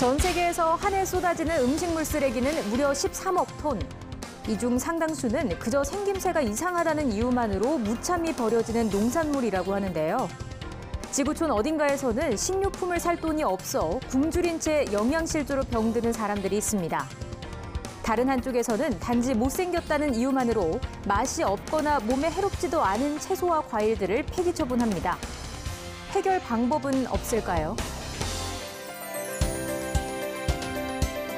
전 세계에서 한 해 쏟아지는 음식물 쓰레기는 무려 13억 톤. 이 중 상당수는 그저 생김새가 이상하다는 이유만으로 무참히 버려지는 농산물이라고 하는데요. 지구촌 어딘가에서는 식료품을 살 돈이 없어 굶주린 채 영양실조로 병드는 사람들이 있습니다. 다른 한쪽에서는 단지 못생겼다는 이유만으로 맛이 없거나 몸에 해롭지도 않은 채소와 과일들을 폐기 처분합니다. 해결 방법은 없을까요?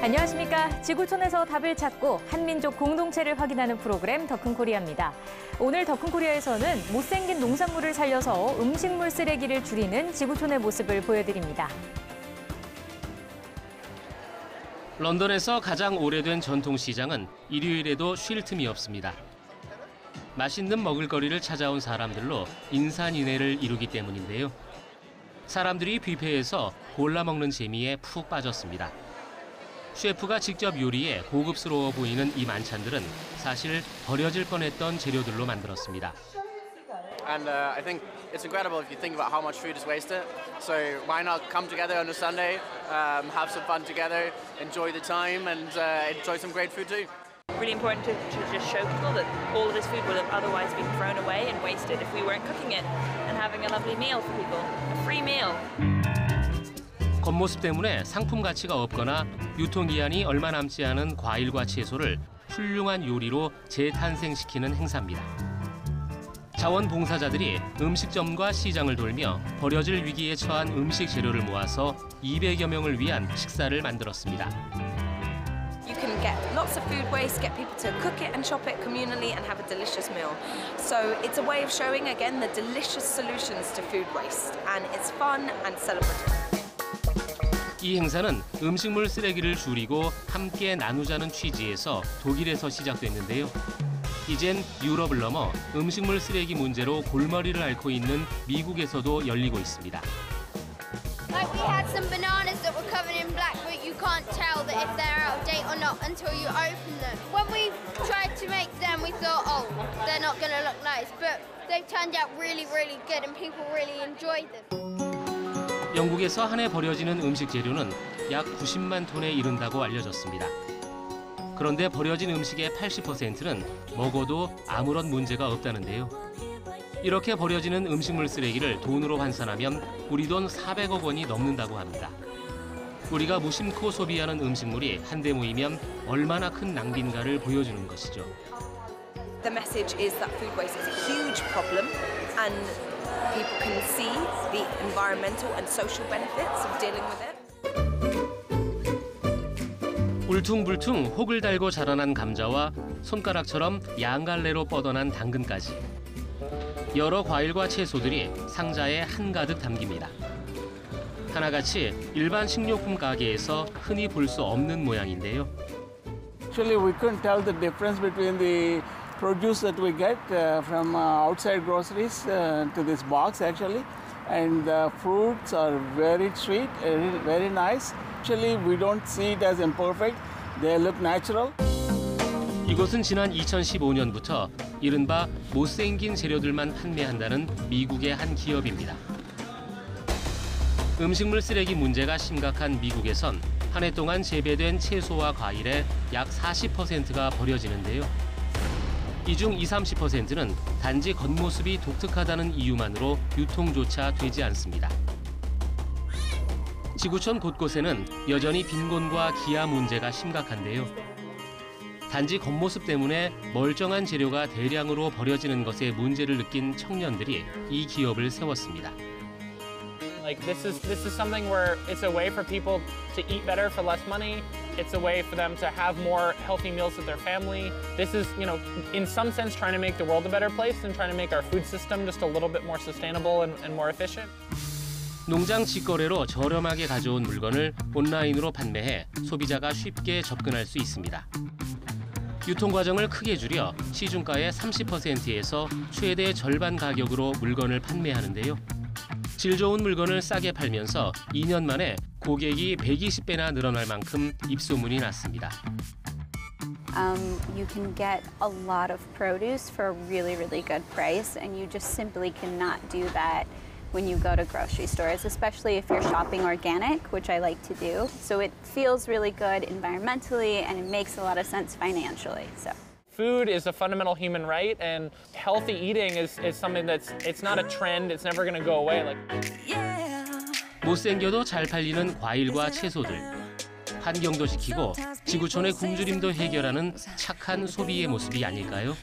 안녕하십니까. 지구촌에서 답을 찾고 한민족 공동체를 확인하는 프로그램 더큰코리아입니다. 오늘 더큰코리아에서는 못생긴 농산물을 살려서 음식물 쓰레기를 줄이는 지구촌의 모습을 보여드립니다. 런던에서 가장 오래된 전통시장은 일요일에도 쉴 틈이 없습니다. 맛있는 먹을거리를 찾아온 사람들로 인산인해를 이루기 때문인데요. 사람들이 뷔페에서 골라 먹는 재미에 푹 빠졌습니다. 셰프가 직접 요리해 고급스러워 보이는 이 만찬들은 사실 버려질 뻔했던 재료들로 만들었습니다. And I think it's incredible if you think about how much food is wasted. So why not come together on a Sunday, have some fun together, enjoy the time, and enjoy some great food too. Really important to just show people that all of this food would have otherwise been thrown away and wasted if we weren't cooking it and having a lovely meal for people, a free meal. 겉모습 때문에 상품 가치가 없거나 유통기한이 얼마 남지 않은 과일과 채소를 훌륭한 요리로 재탄생시키는 행사입니다. 자원봉사자들이 음식점과 시장을 돌며 버려질 위기에 처한 음식 재료를 모아서 200여 명을 위한 식사를 만들었습니다. You can get lots of food waste, get people to cook it and shop it communally and have a delicious meal. So it's a way of showing again the delicious solutions to food waste, and it's fun and celebratory. 이 행사는 음식물 쓰레기를 줄이고 함께 나누자는 취지에서 독일에서 시작됐는데요. 이젠 유럽을 넘어 음식물 쓰레기 문제로 골머리를 앓고 있는 미국에서도 열리고 있습니다. Like we had some bananas that were covered in black, but you can't tell that if they're out of date or not until you open them. When we tried to make them, we thought, oh, they're not going to look nice, but they turned out really, really good and people really enjoyed them. 영국에서 한 해 버려지는 음식 재료는 약 90만 톤에 이른다고 알려졌습니다. 그런데 버려진 음식의 80%는 먹어도 아무런 문제가 없다는데요. 이렇게 버려지는 음식물 쓰레기를 돈으로 환산하면 우리 돈 400억 원이 넘는다고 합니다. 우리가 무심코 소비하는 음식물이 한데 모이면 얼마나 큰 낭비인가를 보여주는 것이죠. The message is that food waste is a huge problem and people can see the environmental and social benefits of dealing with it. 울퉁불퉁 혹을 달고 자라난 감자와 손가락처럼 양갈래로 뻗어난 당근까지. 여러 과일과 채소들이 상자에 한가득 담깁니다. 하나같이 일반 식료품 가게에서 흔히 볼 수 없는 모양인데요. Actually, we couldn't tell the difference between the produce that we get from outside groceries to this box actually, and the fruits are very sweet, very nice. Actually, we don't see it as imperfect. They look natural. 이곳은 지난 2015년부터 이른바 못생긴 재료들만 판매한다는 미국의 한 기업입니다. 음식물 쓰레기 문제가 심각한 미국에선 한 해 동안 재배된 채소와 과일의 약 40%가 버려지는데요. 이 중 20~30%는 단지 겉모습이 독특하다는 이유만으로 유통조차 되지 않습니다. 지구촌 곳곳에는 여전히 빈곤과 기아 문제가 심각한데요. 단지 겉모습 때문에 멀쩡한 재료가 대량으로 버려지는 것에 문제를 느낀 청년들이 이 기업을 세웠습니다. Like this is something where it's a way for people to eat better for less money. It's a way for them to have more healthy meals with their family. This is, you know, in some sense trying to make the world a better place and trying to make our food system just a little bit more sustainable and more efficient. 농장 직거래로 저렴하게 가져온 물건을 온라인으로 판매해 소비자가 쉽게 접근할 수 있습니다. 유통 과정을 크게 줄여 시중가의 30%에서 최대 절반 가격으로 물건을 판매하는데요. 질 좋은 물건을 싸게 팔면서 2년 만에 고객이 120배나 늘어날 만큼 입소문이 났습니다. You can get a lot of produce for a really, really good price, and you just simply cannot do that when you go to grocery stores, especially if you're shopping organic, which I like to do. So it feels really good environmentally and it makes a lot of sense financially. So. Food is a fundamental human right, and healthy eating is something it's not a trend, it's never going to go away. 못생겨도 잘 팔리는 과일과 채소들. 환경도 지키고 지구촌의 굶주림도 해결하는 착한 소비의 모습이 아닐까요?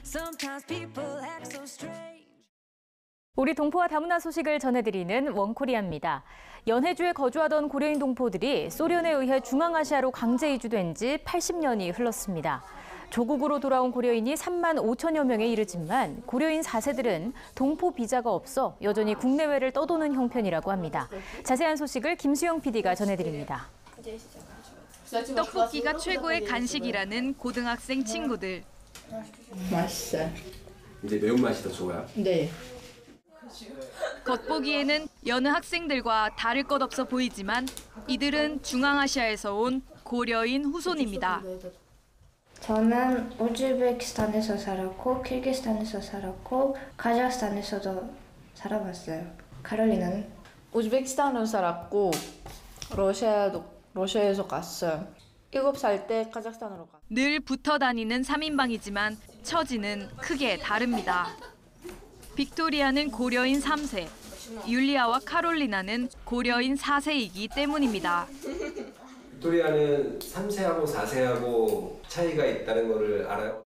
우리 동포와 다문화 소식을 전해드리는 원코리아입니다. 연해주에 거주하던 고려인 동포들이 소련에 의해 중앙아시아로 강제 이주된 지 80년이 흘렀습니다. 조국으로 돌아온 고려인이 3만 5천여 명에 이르지만 고려인 4세들은 동포 비자가 없어 여전히 국내외를 떠도는 형편이라고 합니다. 자세한 소식을 김수영 PD가 전해드립니다. 떡볶이가 최고의 간식이라는 고등학생 친구들. 맛있어요. 이제 매운맛이 더 좋아요? 네. 겉보기에는 여느 학생들과 다를 것 없어 보이지만 이들은 중앙아시아에서 온 고려인 후손입니다. 저는 우즈베키스탄에서 살았고, 키르기스탄에서 살았고, 카자흐스탄에서도 살아봤어요. 카롤리나는? 우즈베키스탄으로 살았고, 러시아에서 갔어요. 7살 때 카자흐스탄으로 갔어요. 늘 붙어 다니는 3인방이지만 처지는 크게 다릅니다. 빅토리아는 고려인 3세, 율리아와 카롤리나는 고려인 4세이기 때문입니다. 빅토리아는 3세하고 4세하고 차이가 있다는 거를 알아요?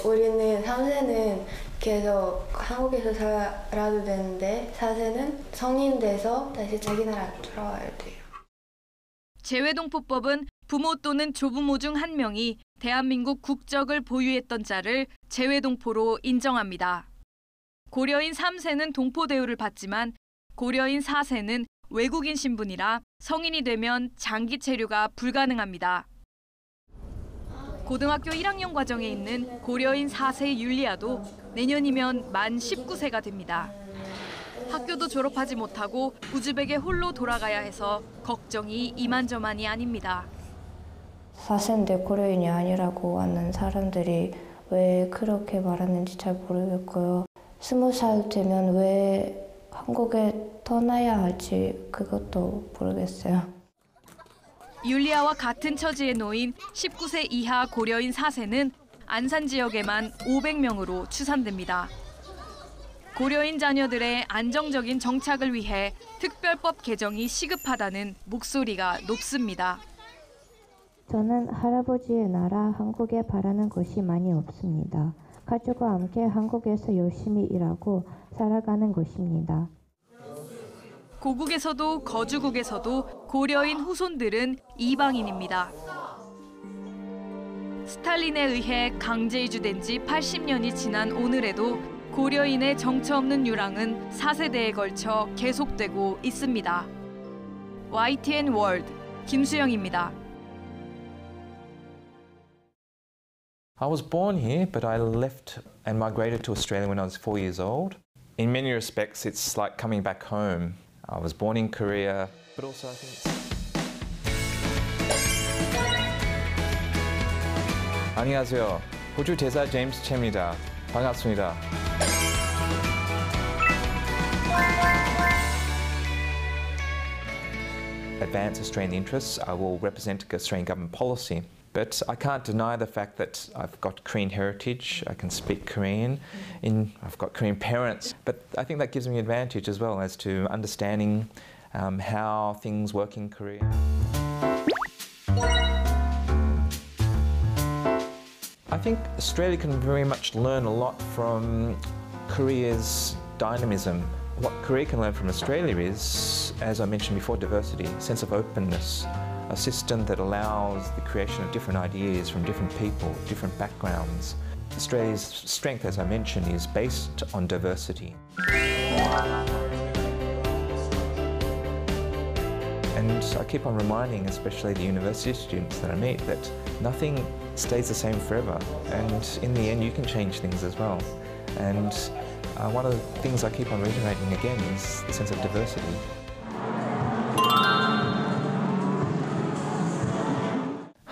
우리는 3세는 계속 한국에서 살아도 되는데 4세는 성인 돼서 다시 자기 나라 돌아와야 돼요. 재외동포법은 부모 또는 조부모 중 한 명이 대한민국 국적을 보유했던 자를 재외동포로 인정합니다. 고려인 3세는 동포 대우를 받지만 고려인 4세는 외국인 신분이라 성인이 되면 장기 체류가 불가능합니다. 고등학교 1학년 과정에 있는 고려인 4세 율리아도 내년이면 만 19세가 됩니다. 학교도 졸업하지 못하고 우즈벡에 홀로 돌아가야 해서 걱정이 이만저만이 아닙니다. 4세인데 고려인이 아니라고 하는 사람들이 왜 그렇게 말하는지 잘 모르겠고요. 20살 되면 왜 한국에 떠나야 할지 그것도 모르겠어요. 율리아와 같은 처지에 놓인 19세 이하 고려인 4세는 안산 지역에만 500명으로 추산됩니다. 고려인 자녀들의 안정적인 정착을 위해 특별법 개정이 시급하다는 목소리가 높습니다. 저는 할아버지의 나라 한국에 바라는 것이 많이 없습니다. 가족과 함께 한국에서 열심히 일하고 살아가는 것입니다. 고국에서도 거주국에서도 고려인 후손들은 이방인입니다. 스탈린에 의해 강제 이주된 지 80년이 지난 오늘에도 고려인의 정처 없는 유랑은 4세대에 걸쳐 계속되고 있습니다. YTN 월드 김수영입니다. I was born here, but I left and migrated to Australia when I was 4 years old. In many respects, it's like coming back home. I was born in Korea, but also I think it's... 안녕하세요. 호주 대사 제임스 채입니다. 반갑습니다. Advance Australian interests. I will represent Australian government policy. But I can't deny the fact that I've got Korean heritage, I can speak Korean, I've got Korean parents. But I think that gives me an advantage as well as to understanding how things work in Korea. I think Australia can very much learn a lot from Korea's dynamism. What Korea can learn from Australia is, as I mentioned before, diversity, sense of openness. A system that allows the creation of different ideas from different people, different backgrounds. Australia's strength, as I mentioned, is based on diversity. And I keep on reminding, especially the university students that I meet, that nothing stays the same forever. And in the end, you can change things as well. And one of the things I keep on reiterating again is the sense of diversity.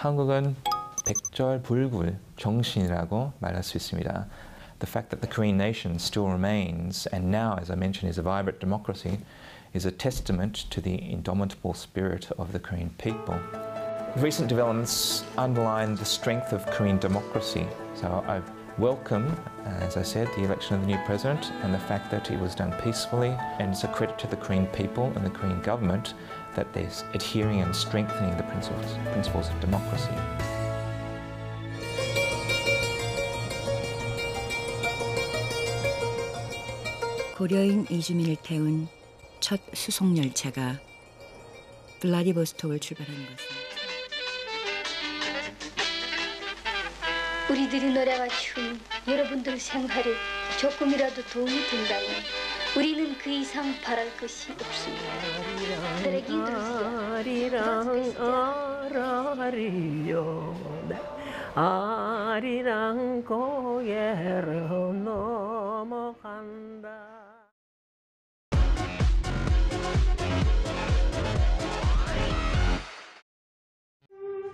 한국은 백절불굴 정신이라고 말할 수 있습니다. The fact that the Korean nation still remains, and now, as I mentioned, is a vibrant democracy, is a testament to the indomitable spirit of the Korean people. Recent developments underline the strength of Korean democracy. So I welcome, as I said, the election of the new president and the fact that it was done peacefully, and it's a credit to the Korean people and the Korean government that they're adhering and strengthening the principles of democracy. 고려인 이주민을 태운 첫 수송 열차가 블라디보스톡을 출발한 것은 우리들이 노래가 추운 여러분들 생활에 조금이라도 도움이 된다면 우리는 그 이상 바랄 것이 없습니다. 드래깅 아리랑 고개로 넘어간다.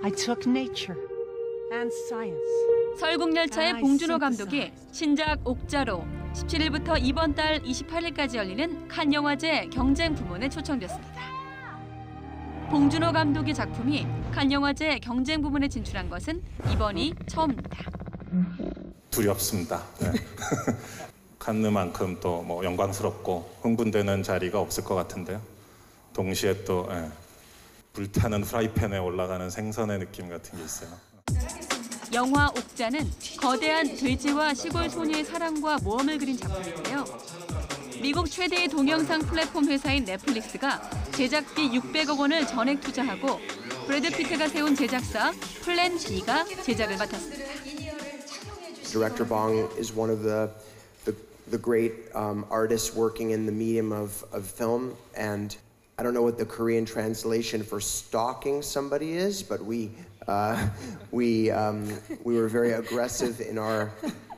I took nature and science. 설국열차의 봉준호 감독이 신작 옥자로 17일부터 이번 달 28일까지 열리는 칸 영화제 경쟁 부문에 초청됐습니다. 봉준호 감독의 작품이 칸 영화제 경쟁 부문에 진출한 것은 이번이 처음입니다. 두렵습니다. 네. 칸느만큼 또 뭐 영광스럽고 흥분되는 자리가 없을 것 같은데요. 동시에 또 불타는 프라이팬에 올라가는 생선의 느낌 같은 게 있어요. 영화 옥자는 거대한 돼지와 시골 소녀의 사랑과 모험을 그린 작품인데요. 미국 최대의 동영상 플랫폼 회사인 넷플릭스가 제작비 600억 원을 전액 투자하고 브래드 피트가 세운 제작사 플랜 B가 제작을 맡았습니다. Director Bong is one of the great artists working in the medium of film, and I don't know what the Korean translation for stalking somebody is, but we were very aggressive in our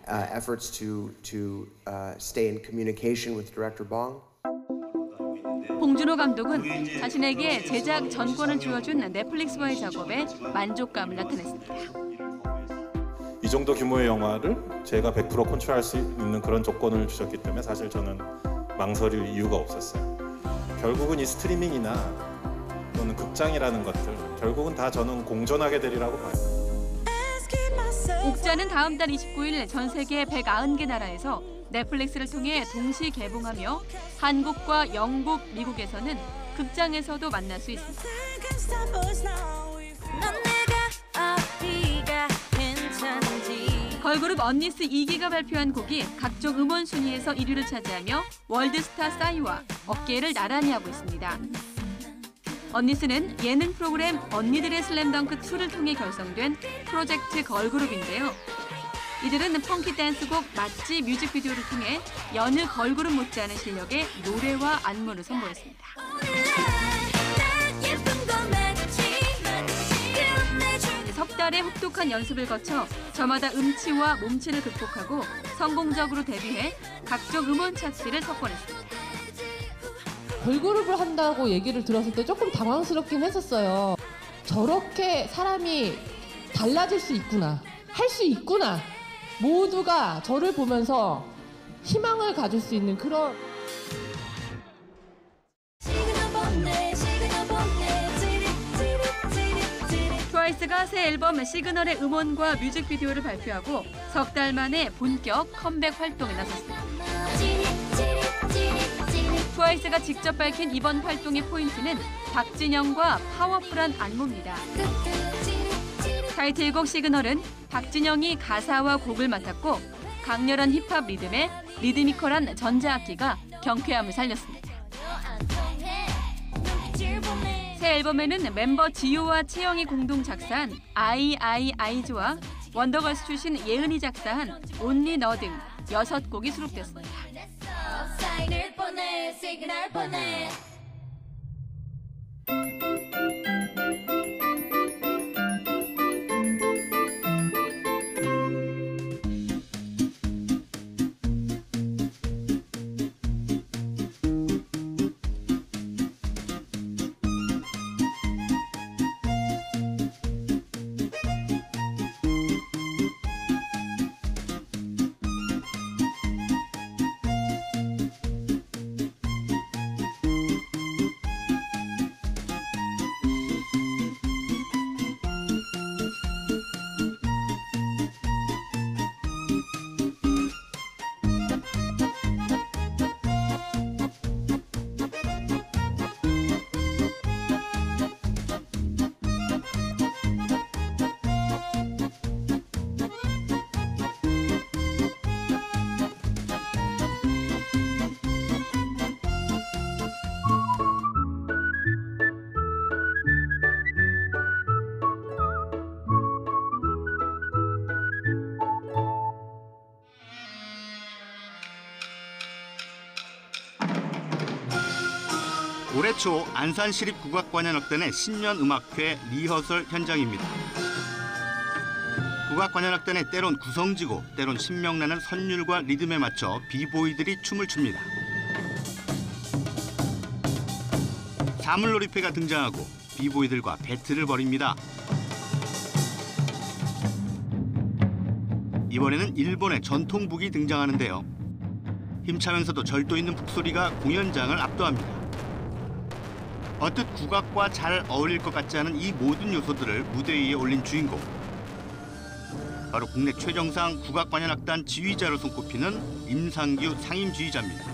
efforts to stay in communication with Director Bong. 봉준호 감독은 자신에게 제작 전권을 주어준 넷플릭스와의 작업에 만족감을 나타냈습니다. 이 정도 규모의 영화를 제가 100% 컨트롤할 수 있는 그런 조건을 주셨기 때문에 사실 저는 망설일 이유가 없었어요. 결국은 이 스트리밍이나 또는 극장이라는 것들 결국은 다 저는 공존하게 되리라고 봐요. 옥자는 다음 달 29일 전 세계 190개 나라에서 넷플릭스를 통해 동시 개봉하며 한국과 영국, 미국에서는 극장에서도 만날 수 있습니다. 걸그룹 언니스 2기가 발표한 곡이 각종 음원 순위에서 1위를 차지하며 월드스타 싸이와 어깨를 나란히 하고 있습니다. 언니스는 예능 프로그램 언니들의 슬램덩크 2를 통해 결성된 프로젝트 걸그룹인데요. 이들은 펑키 댄스곡 맛집 뮤직비디오를 통해 여느 걸그룹 못지않은 실력의 노래와 안무를 선보였습니다. 석 달의 혹독한 연습을 거쳐 저마다 음치와 몸치를 극복하고 성공적으로 데뷔해 각종 음원 차트를 석권했습니다. 걸그룹을 한다고 얘기를 들었을 때 조금 당황스럽긴 했었어요. 저렇게 사람이 달라질 수 있구나, 할 수 있구나. 모두가 저를 보면서 희망을 가질 수 있는 그런 트와이스가 새 앨범 시그널의 음원과 뮤직비디오를 발표하고 석 달 만에 본격 컴백 활동에 나섰습니다. 트와이스가 직접 밝힌 이번 활동의 포인트는 박진영과 파워풀한 안무입니다. 타이틀곡 시그널은 박진영이 가사와 곡을 맡았고 강렬한 힙합 리듬에 리드미컬한 전자악기가 경쾌함을 살렸습니다. 새 앨범에는 멤버 지효와 채영이 공동 작사한 아이즈와 원더걸스 출신 예은이 작사한 온리 너 등 6곡이 수록됐습니다. 올해 초 안산시립국악관현악단의 신년 음악회 리허설 현장입니다. 국악관현악단의 때론 구성지고 때론 신명나는 선율과 리듬에 맞춰 비보이들이 춤을 춥니다. 사물놀이패가 등장하고 비보이들과 배틀을 벌입니다. 이번에는 일본의 전통북이 등장하는데요. 힘차면서도 절도 있는 북소리가 공연장을 압도합니다. 언뜻 국악과 잘 어울릴 것 같지 않은 이 모든 요소들을 무대 위에 올린 주인공. 바로 국내 최정상 국악관현악단 지휘자로 손꼽히는 임상규 상임지휘자입니다.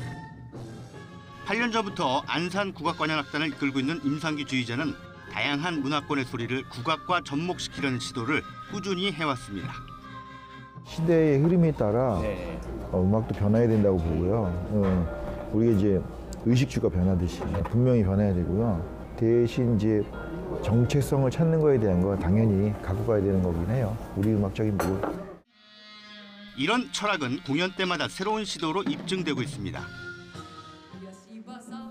8년 전부터 안산 국악관현악단을 이끌고 있는 임상규 지휘자는 다양한 문화권의 소리를 국악과 접목시키려는 시도를 꾸준히 해왔습니다. 시대의 흐름에 따라 음악도 변화해야 된다고 보고요. 우리가 이제 의식주가 변하듯이 분명히 변해야 되고요. 대신 이제 정체성을 찾는 거에 대한 건 당연히 갖고 가야 되는 거긴 해요. 우리 음악적인 부분. 이런 철학은 공연 때마다 새로운 시도로 입증되고 있습니다.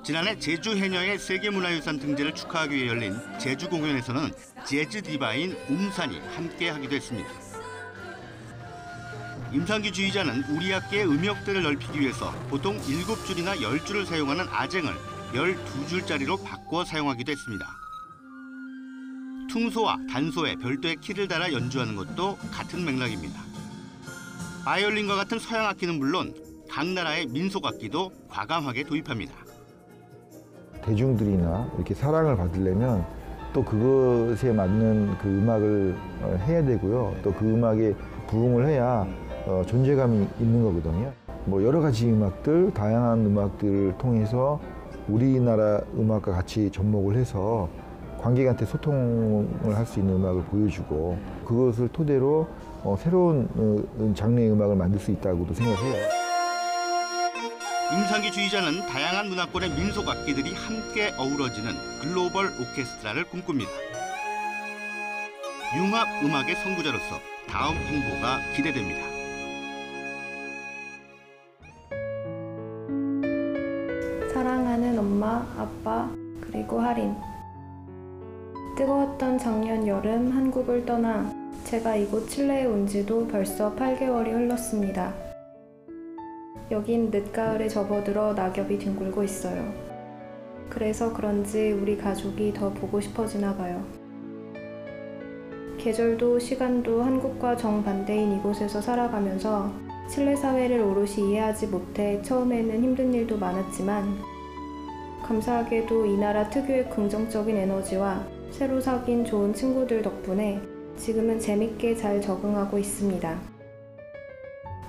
지난해 제주 해녀의 세계문화유산 등재를 축하하기 위해 열린 제주 공연에서는 재즈 디바인 um산이 함께하기도 했습니다. 임상규 지휘자는 우리 악기의 음역대를 넓히기 위해서 보통 7줄이나 10줄을 사용하는 아쟁을 12줄짜리로 바꿔 사용하기도 했습니다. 퉁소와 단소에 별도의 키를 달아 연주하는 것도 같은 맥락입니다. 바이올린과 같은 서양 악기는 물론 각 나라의 민속 악기도 과감하게 도입합니다. 대중들이나 이렇게 사랑을 받으려면 또 그것에 맞는 그 음악을 해야 되고요. 또 그 음악에 부응을 해야 존재감이 있는 거거든요. 뭐 여러 가지 음악들, 다양한 음악들을 통해서 우리나라 음악과 같이 접목을 해서 관객한테 소통을 할 수 있는 음악을 보여주고 그것을 토대로 새로운 장르의 음악을 만들 수 있다고도 생각해요. 임상규 지휘자는 다양한 문화권의 민속 악기들이 함께 어우러지는 글로벌 오케스트라를 꿈꿉니다. 융합 음악의 선구자로서 다음 행보가 기대됩니다. 사랑하는 엄마, 아빠, 그리고 할인. 뜨거웠던 작년 여름 한국을 떠나 제가 이곳 칠레에 온 지도 벌써 8개월이 흘렀습니다. 여긴 늦가을에 접어들어 낙엽이 뒹굴고 있어요. 그래서 그런지 우리 가족이 더 보고 싶어지나 봐요. 계절도 시간도 한국과 정반대인 이곳에서 살아가면서 칠레 사회를 오롯이 이해하지 못해 처음에는 힘든 일도 많았지만 감사하게도 이 나라 특유의 긍정적인 에너지와 새로 사귄 좋은 친구들 덕분에 지금은 재밌게 잘 적응하고 있습니다.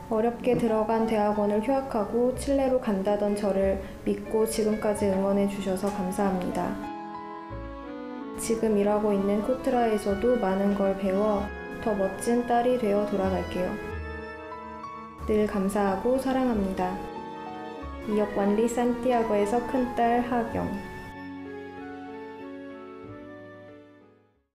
어렵게 들어간 대학원을 휴학하고 칠레로 간다던 저를 믿고 지금까지 응원해 주셔서 감사합니다. 지금 일하고 있는 코트라에서도 많은 걸 배워 더 멋진 딸이 되어 돌아갈게요. 늘 감사하고 사랑합니다. 이역 완리 산티아고에서 큰딸 하경.